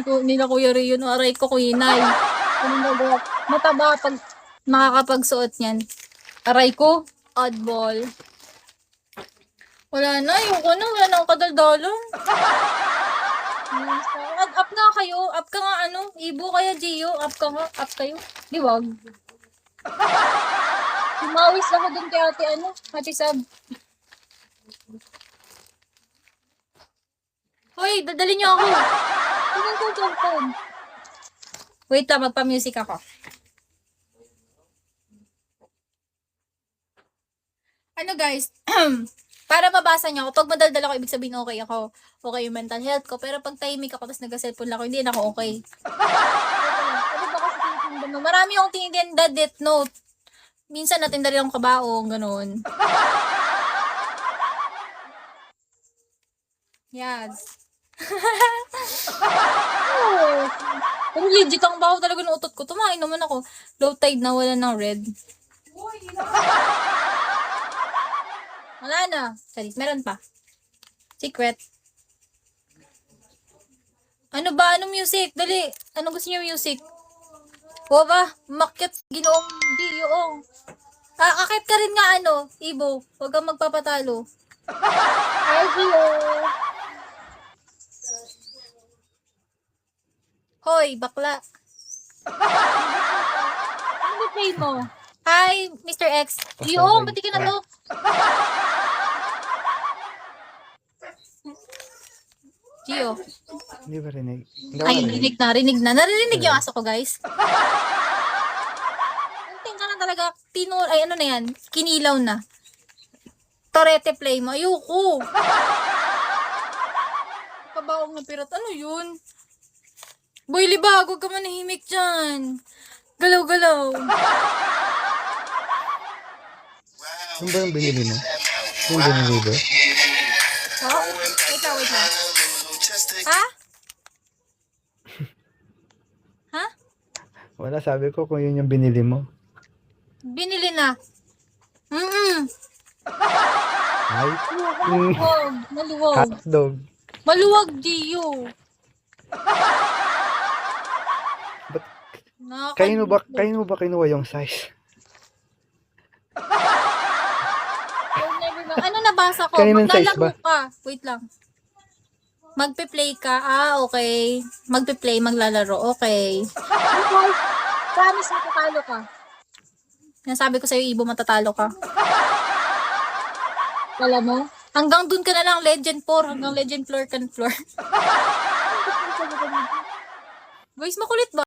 Nila Kuya Ray yun. Aray ko, Kuinay. Anong gagawa? Mataba pag nakakapagsuot niyan. Aray ko, oddball. Wala na, ayoko na. Wala na akong kadaldalan. Up nga kayo. Up ka nga ano. Ibo kaya, Gio. Up ka nga. Up kayo. Di wag. Umawis ako dun kay ate ano. Ate Sab. Hoy, dadali niyo ako. Tingnan ko yung phone. Wait lang, magpa-music ako. Ano guys, para mabasa niyo ako, pag madaldal ako, ibig sabihin okay ako. Okay yung mental health ko. Pero pag tahimik ako, tapos nag-cellphone lang ako, hindi na ako okay. Ano ba kasi tinitinda mo? Marami akong tinitinda Death Note. Minsan natinda rin akong kabaong, ganun. Yes. Oh. Pero legit ang baho talaga ng utot ko. Tumain naman ako. Low tide na, wala ng red. Wala na. Sorry, meron pa. Secret. Ano ba? Anong music? Dali. Ano gusto niyo music? O ba? Makyat ginoong diyoong. Akit ka rin nga ano, Ibo. Huwag kang magpapatalo. Hi, Gio. Hoy, bakla. Ano play mo? Hi, Mr. X. Gio, ba't di ka na to? Gio. Hindi ba rinig? Ay, rinig na. Naririnig yung aso ko, guys. Unting ka na talaga. Ay, ano na yan? Kinilaw na. Torete play mo. Ayoko. Kabaong na pirat. Ano yun? Boy, libag. Huwag ka manahimik dyan. Galaw-galaw. Yung ba yung binili mo? Yung binili ba? Oh, wait lang. Ha? Ha? Wala, sabi ko kung yun yung binili mo. Binili na. Ay, Maluwag. Maluwag. hotdog. Maluwag, Gio. Kanino ba kinuha yung size? Ano nabasa ko? Kaninong size Maglalaro ba? ka. Wait lang. Magpe-play ka. Okay. Magpe-play, maglalaro. Okay. Promise, matatalo ka. Nasabi ko sa'yo, Ibo, matatalo ka. Alam mo? Hanggang dun ka na lang, Legend 4. Hanggang Legend floor. Guys, makulit ba?